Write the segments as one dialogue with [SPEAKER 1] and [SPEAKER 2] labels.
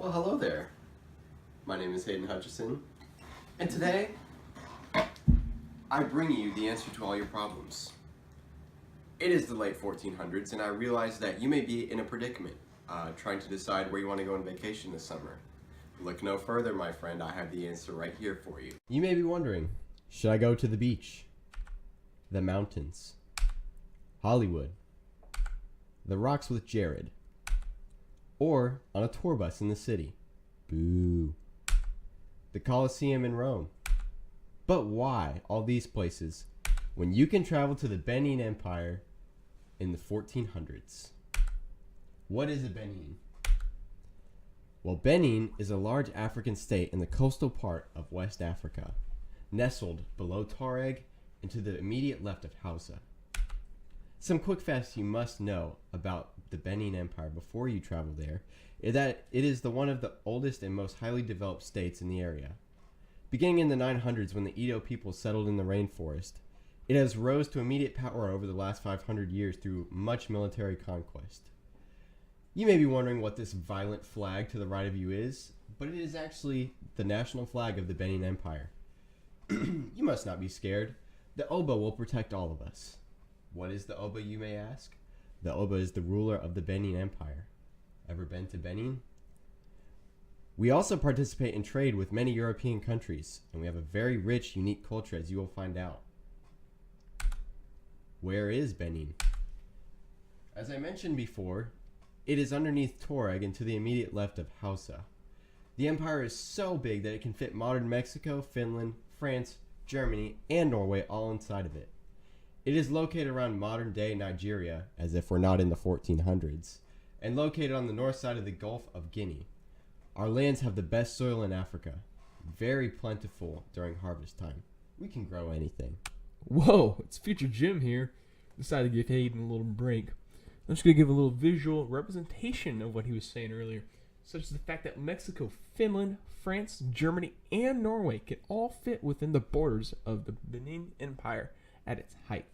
[SPEAKER 1] Well, hello there. My name is Hayden Hutchison, and today I bring you the answer to all your problems. It is the late 1400s, and I realize that you may be in a predicament, trying to decide where you want to go on vacation this summer. Look no further, my friend. I have the answer right here for you. You may be wondering, should I go to the beach, the mountains, Hollywood, the rocks with Jared, or on a tour bus in the city? Boo. The Colosseum in Rome. But why all these places when you can travel to the Benin Empire in the 1400s? What is a Benin? Well, Benin is a large African state in the coastal part of West Africa, nestled below Tuareg and to the immediate left of Hausa. Some quick facts you must know about the Benin Empire before you travel there is that it is one of the oldest and most highly developed states in the area. Beginning in the 900s when the Edo people settled in the rainforest, it has rose to immediate power over the last 500 years through much military conquest. You may be wondering what this violent flag to the right of you is, but it is actually the national flag of the Benin Empire. You must not be scared. The Oba will protect all of us. What is the Oba, you may ask? The Oba is the ruler of the Benin Empire. Ever been to Benin? We also participate in trade with many European countries, and we have a very rich, unique culture, as you will find out. Where is Benin? As I mentioned before, it is underneath Tuareg and to the immediate left of Hausa. The empire is so big that it can fit modern Mexico, Finland, France, Germany, and Norway all inside of it. It is located around modern-day Nigeria, as if we're not in the 1400s, and located on the north side of the Gulf of Guinea. Our lands have the best soil in Africa, very plentiful during harvest time. We can grow anything.
[SPEAKER 2] Whoa, it's Future Jim here. Decided to give Hayden a little break. I'm just going to give a little visual representation of what he was saying earlier, such as the fact that Mexico, Finland, France, Germany, and Norway can all fit within the borders of the Benin Empire at its height.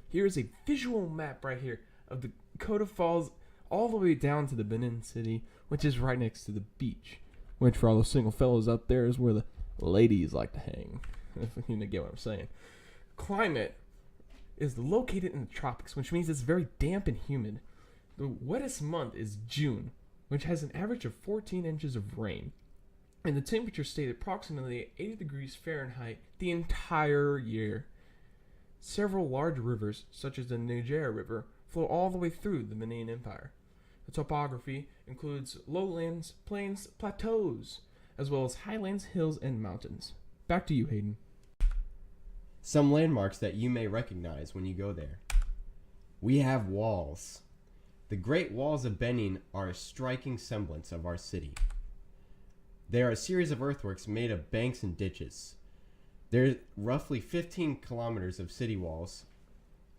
[SPEAKER 2] Here is a visual map right here of the Coda Falls all the way down to the Benin city, which is right next to the beach, which for all those single fellows out there is where the ladies like to hang, if you get what I'm saying. Climate is located in the tropics, which means it's very damp and humid. The wettest month is June, which has an average of 14 inches of rain, and the temperature stayed approximately 80 degrees Fahrenheit the entire year. Several large rivers, such as the Niger River, flow all the way through the Benin Empire. The topography includes lowlands, plains, plateaus, as well as highlands, hills, and mountains. Back to you, Hayden.
[SPEAKER 1] Some landmarks that you may recognize when you go there. We have walls. The Great Walls of Benin are a striking semblance of our city. They are a series of earthworks made of banks and ditches. There are roughly 15 kilometers of city walls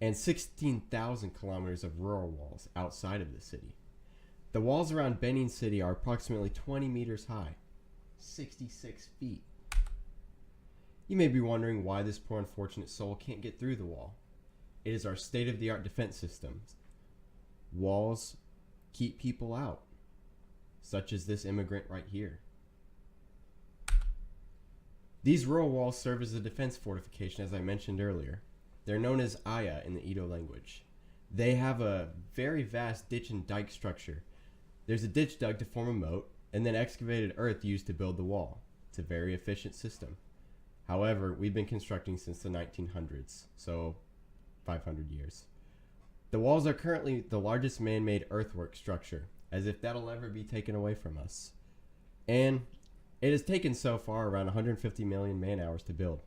[SPEAKER 1] and 16,000 kilometers of rural walls outside of the city. The walls around Benin City are approximately 20 meters high, 66 feet. You may be wondering why this poor unfortunate soul can't get through the wall. It is our state-of-the-art defense systems. Walls keep people out, such as this immigrant right here. These rural walls serve as a defense fortification, as I mentioned earlier. They're known as Aya in the Edo language. They have a very vast ditch and dike structure. There's a ditch dug to form a moat, and then excavated earth used to build the wall. It's a very efficient system. However, we've been constructing since the 1900s, so 500 years. The walls are currently the largest man-made earthwork structure, as if that'll ever be taken away from us. And it has taken so far around 150 million man-hours to build.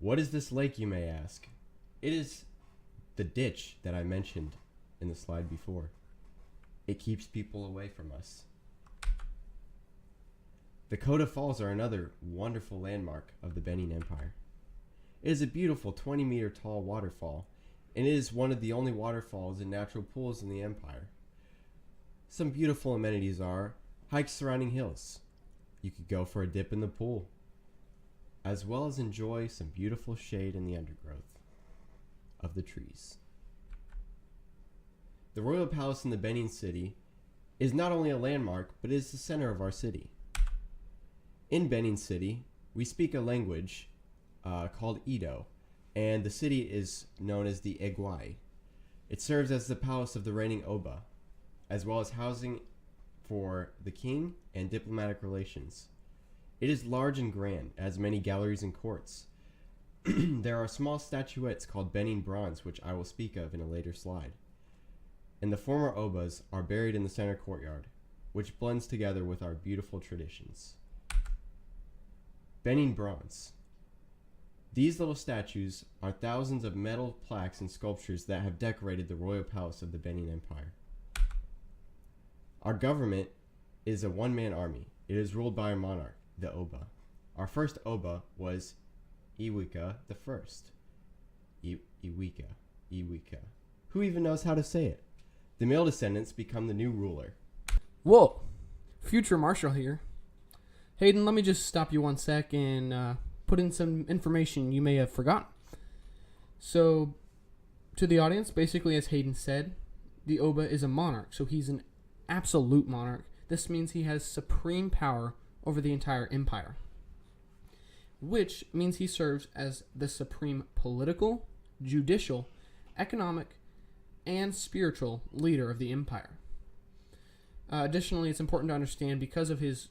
[SPEAKER 1] What is this lake, you may ask? It is the ditch that I mentioned in the slide before. It keeps people away from us. The Coda Falls are another wonderful landmark of the Benin Empire. It is a beautiful 20-meter tall waterfall, and it is one of the only waterfalls and natural pools in the empire. Some beautiful amenities are hikes surrounding hills. You could go for a dip in the pool, as well as enjoy some beautiful shade in the undergrowth of the trees. The royal palace in the Benin city is not only a landmark, but is the center of our city. In Benin City, we speak a language called Edo, and the city is known as the Egwai. It serves as the palace of the reigning Oba, as well as housing for the king and diplomatic relations. It is large and grand, has many galleries and courts. There are small statuettes called Benin bronze, which I will speak of in a later slide. And the former Obas are buried in the center courtyard, which blends together with our beautiful traditions. Benin bronze. These little statues are thousands of metal plaques and sculptures that have decorated the royal palace of the Benin Empire. Our government is a one-man army. It is ruled by a monarch, the Oba. Our first Oba was Iwika the First. Iwika. Who even knows how to say it? The male descendants become the new ruler.
[SPEAKER 3] Whoa, future Marshal here. Hayden, let me just stop you one sec and put in some information you may have forgotten. So, to the audience, basically as Hayden said, the Oba is a monarch, so he's an absolute monarch. This means he has supreme power over the entire empire, which means he serves as the supreme political, judicial, economic, and spiritual leader of the empire. Additionally, it's important to understand, because of his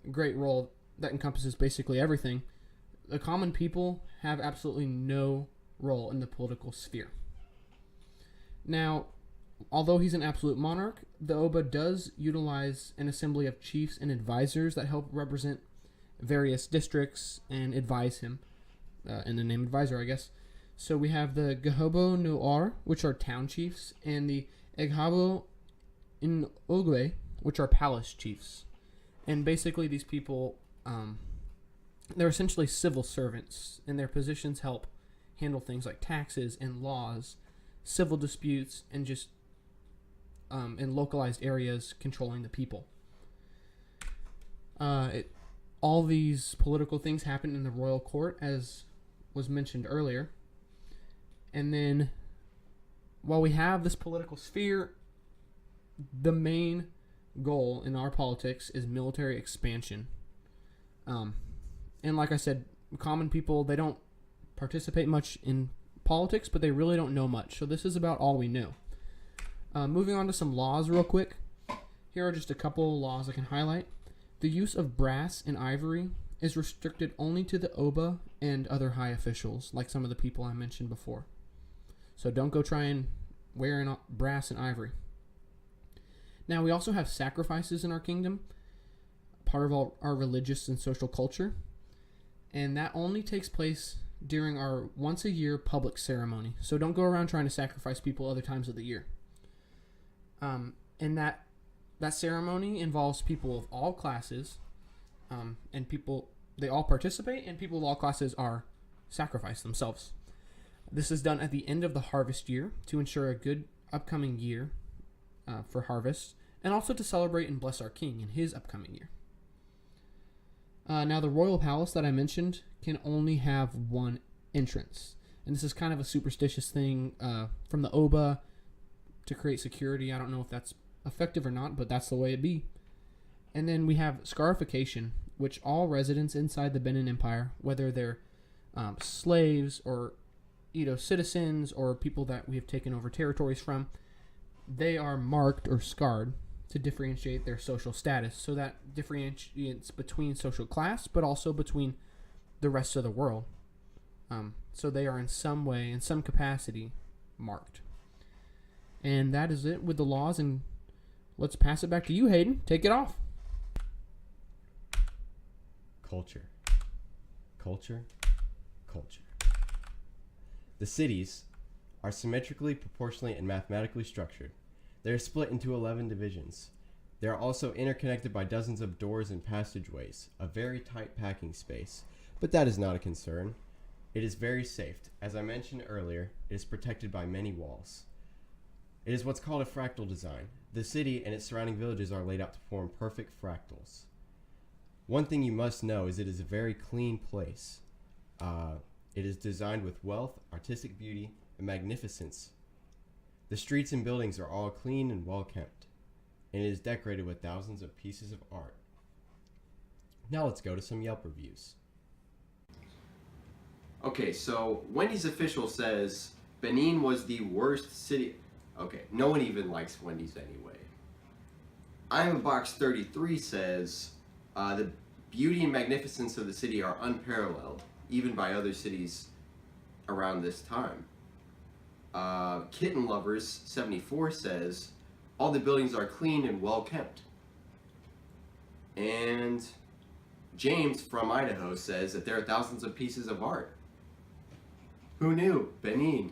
[SPEAKER 3] great role that encompasses basically everything, the common people have absolutely no role in the political sphere. Now, although he's an absolute monarch, the Oba does utilize an assembly of chiefs and advisors that help represent various districts and advise him, in the name advisor, I guess. So we have the Gahobo Noir, which are town chiefs, and the Eghabo Inogwe, which are palace chiefs. And basically these people, they're essentially civil servants, and their positions help handle things like taxes and laws, civil disputes, and just in localized areas controlling the people. All these political things happen in the royal court, as was mentioned earlier. And then, while we have this political sphere, the main goal in our politics is military expansion. And like I said, common people, they don't participate much in politics, but they really don't know much. So this is about all we know. Moving on to some laws real quick. Here are just a couple laws I can highlight. The use of brass and ivory is restricted only to the Oba and other high officials, like some of the people I mentioned before. So don't go try and wear brass and ivory. Now, we also have sacrifices in our kingdom, part of our religious and social culture, and that only takes place during our once-a-year public ceremony. So don't go around trying to sacrifice people other times of the year. And that ceremony involves people of all classes, and they all participate, and people of all classes are sacrificed themselves. This is done at the end of the harvest year to ensure a good upcoming year for harvest, and also to celebrate and bless our king in his upcoming year. Now, the royal palace that I mentioned can only have one entrance, and this is kind of a superstitious thing from the Oba to create security. I don't know if that's effective or not, but that's the way it be. And then we have scarification, which all residents inside the Benin Empire, whether they're slaves or Edo citizens or people that we have taken over territories from, they are marked or scarred to differentiate their social status. So that differentiates between social class, but also between the rest of the world. So they are in some way, in some capacity, marked. And that is it with the laws, and let's pass it back to you, Hayden. Take it off.
[SPEAKER 1] Culture. The cities are symmetrically, proportionally, and mathematically structured. They are split into 11 divisions. They are also interconnected by dozens of doors and passageways, a very tight packing space. But that is not a concern. It is very safe. As I mentioned earlier, it is protected by many walls. It is what's called a fractal design. The city and its surrounding villages are laid out to form perfect fractals. One thing you must know is it is a very clean place. It is designed with wealth, artistic beauty, and magnificence. The streets and buildings are all clean and well kept.
[SPEAKER 4] and it is decorated with thousands of pieces of art. Now let's go to some Yelp reviews.
[SPEAKER 1] Okay, so Wendy's official says Benin was the worst city. Okay, no one even likes Wendy's anyway. I'm a Box 33 says the beauty and magnificence of the city are unparalleled, even by other cities around this time. Kitten Lovers 74 says all the buildings are clean and well kept. And James from Idaho says that there are thousands of pieces of art. Who knew? Benin.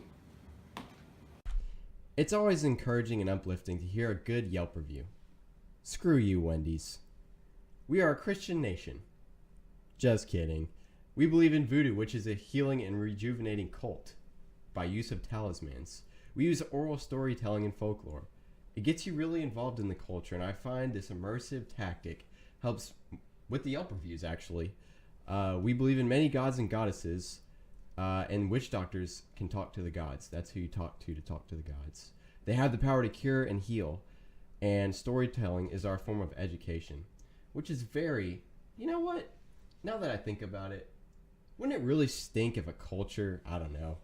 [SPEAKER 4] It's always encouraging and uplifting to hear a good Yelp review. Screw you, Wendy's. We are a Christian nation. Just kidding. We believe in voodoo, which is a healing and rejuvenating cult. By use of talismans. We use oral storytelling and folklore. It gets you really involved in the culture, and I find this immersive tactic helps with the Yelp reviews, actually. We believe in many gods and goddesses, and witch doctors can talk to the gods. That's who you talk to the gods. They have the power to cure and heal, and storytelling is our form of education, which is very, you know what? Now that I think about it, wouldn't it really stink if a culture, I don't know,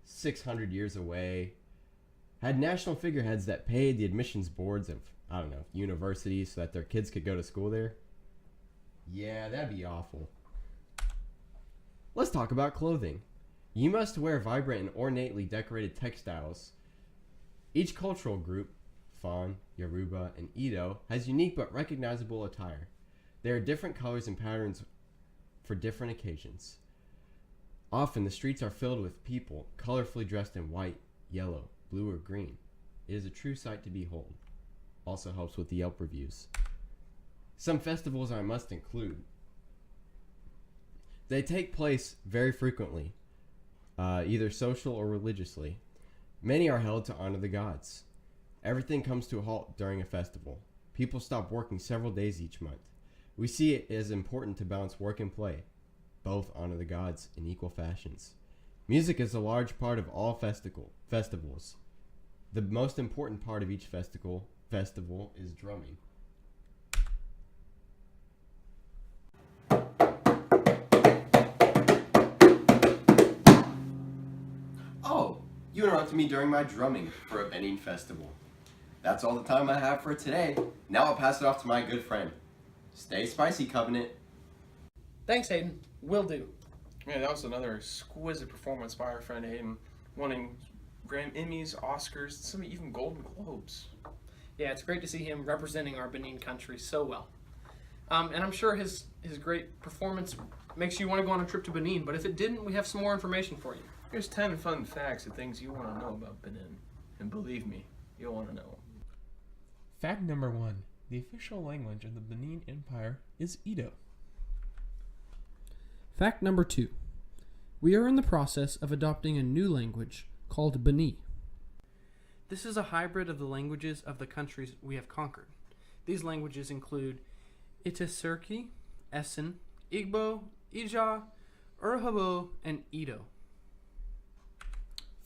[SPEAKER 4] 600 years away, had national figureheads that paid the admissions boards of, I don't know, universities so that their kids could go to school there? Yeah, that'd be awful. Let's talk about clothing. You must wear vibrant and ornately decorated textiles. Each cultural group, Fon, Yoruba, and Edo, has unique but recognizable attire. There are different colors and patterns for different occasions. Often the streets are filled with people, colorfully dressed in white, yellow, blue, or green. It is a true sight to behold. Also helps with the Yelp reviews. Some festivals I must include. They take place very frequently, either social or religiously. Many are held to honor the gods. Everything comes to a halt during a festival. People stop working several days each month. We see it as important to balance work and play. Both honor the gods in equal fashions. Music is a large part of all festivals. The most important part of each festival is drumming.
[SPEAKER 1] Oh, you interrupted me during my drumming for a Benin festival. That's all the time I have for today. Now I'll pass it off to my good friend. Stay spicy, Covenant.
[SPEAKER 3] Thanks, Hayden. Will do.
[SPEAKER 2] Yeah, that was another exquisite performance by our friend Hayden, winning Grand Emmys, Oscars, some even Golden Globes.
[SPEAKER 3] Yeah, it's great to see him representing our Benin country so well. And I'm sure his great performance makes you want to go on a trip to Benin, but if it didn't, we have some more information for you.
[SPEAKER 2] Here's 10 fun facts of things you want to know about Benin. And believe me, you'll want to know. Fact number 1. The official language of the Benin Empire is Edo.
[SPEAKER 3] Fact number 2. We are in the process of adopting a new language called Beni. This is a hybrid of the languages of the countries we have conquered. These languages include Itaserki, Essen, Igbo, Ija, Urhobo, and Edo.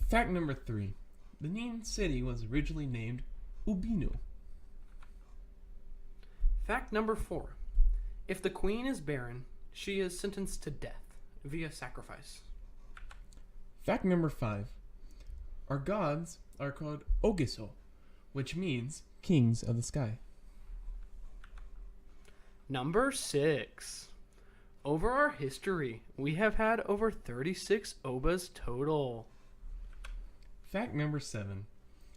[SPEAKER 2] Fact number 3. Benin City was originally named Ubinu.
[SPEAKER 3] Fact number 4. If the queen is barren, she is sentenced to death via sacrifice.
[SPEAKER 2] Fact number 5. Our gods are called Ogiso, which means kings of the sky.
[SPEAKER 3] Number 6. Over our history, we have had over 36 Obas total.
[SPEAKER 2] Fact number 7.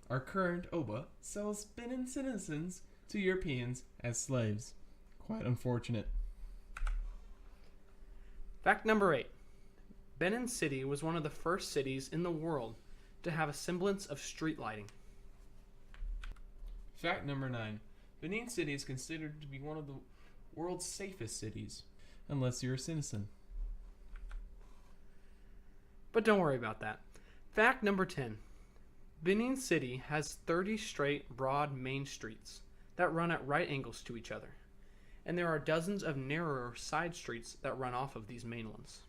[SPEAKER 2] Our current Oba sells Benin citizens to Europeans as slaves. Quite unfortunate.
[SPEAKER 3] Fact number 8. Benin City was one of the first cities in the world to have a semblance of street lighting.
[SPEAKER 2] Fact number 9. Benin City is considered to be one of the world's safest cities, unless you're a citizen.
[SPEAKER 3] But don't worry about that. Fact number 10. Benin City has 30 straight, broad main streets that run at right angles to each other, and there are dozens of narrower side streets that run off of these main ones.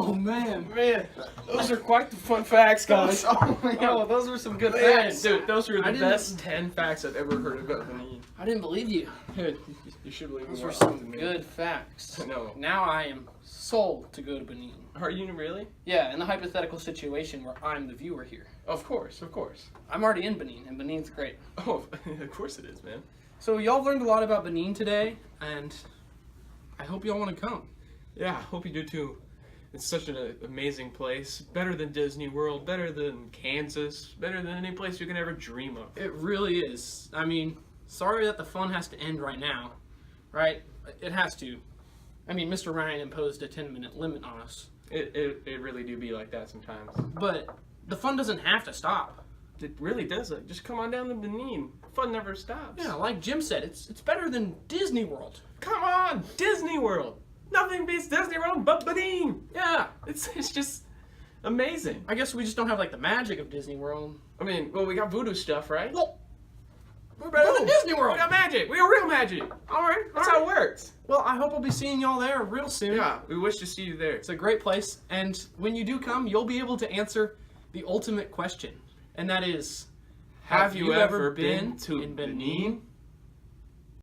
[SPEAKER 3] Oh man,
[SPEAKER 2] Man, those are quite the fun facts, guys.
[SPEAKER 3] oh man,
[SPEAKER 2] Oh, those were some good
[SPEAKER 3] Man,
[SPEAKER 2] facts. Dude, those were
[SPEAKER 3] I
[SPEAKER 2] the
[SPEAKER 3] didn't-
[SPEAKER 2] best 10 facts I've ever heard about Benin.
[SPEAKER 3] I didn't believe you.
[SPEAKER 2] Dude, you should believe me
[SPEAKER 3] Those
[SPEAKER 2] more
[SPEAKER 3] were some
[SPEAKER 2] often, man.
[SPEAKER 3] good facts.
[SPEAKER 2] I know.
[SPEAKER 3] Now I am sold to go to Benin.
[SPEAKER 2] Are you really?
[SPEAKER 3] Yeah, in the hypothetical situation where I'm the viewer here.
[SPEAKER 2] Of course, of course.
[SPEAKER 3] I'm already in Benin, and Benin's great.
[SPEAKER 2] Oh, of course it is, man.
[SPEAKER 3] So y'all learned a lot about Benin today, and I hope y'all want to come.
[SPEAKER 2] Yeah, I hope you do too. It's such an amazing place. Better than Disney World, better than Kansas, better than any place you can ever dream of.
[SPEAKER 3] It really is. I mean, sorry that the fun has to end right now, right? It has to. I mean, Mr. Ryan imposed a 10-minute limit on us.
[SPEAKER 2] It really do be like that sometimes.
[SPEAKER 3] But the fun doesn't have to stop.
[SPEAKER 2] It really doesn't. Just come on down to Benin. Fun never stops.
[SPEAKER 3] Yeah, like Jim said, it's better than Disney World.
[SPEAKER 2] Come on, Disney World. Nothing beats Disney World but Benin.
[SPEAKER 3] Yeah,
[SPEAKER 2] It's just amazing.
[SPEAKER 3] I guess we just don't have like the magic of Disney World.
[SPEAKER 2] I mean, well, we got voodoo stuff, right?
[SPEAKER 3] Well,
[SPEAKER 2] We're better
[SPEAKER 3] than Disney World.
[SPEAKER 2] We got magic. We got real magic.
[SPEAKER 3] all right,
[SPEAKER 2] That's how it works.
[SPEAKER 3] Well, I hope I'll be seeing y'all there real soon.
[SPEAKER 2] Yeah, we wish to see you there.
[SPEAKER 3] It's a great place, and when you do come, you'll be able to answer the ultimate question, and that is,
[SPEAKER 2] Have you ever been to
[SPEAKER 3] in
[SPEAKER 2] Benin?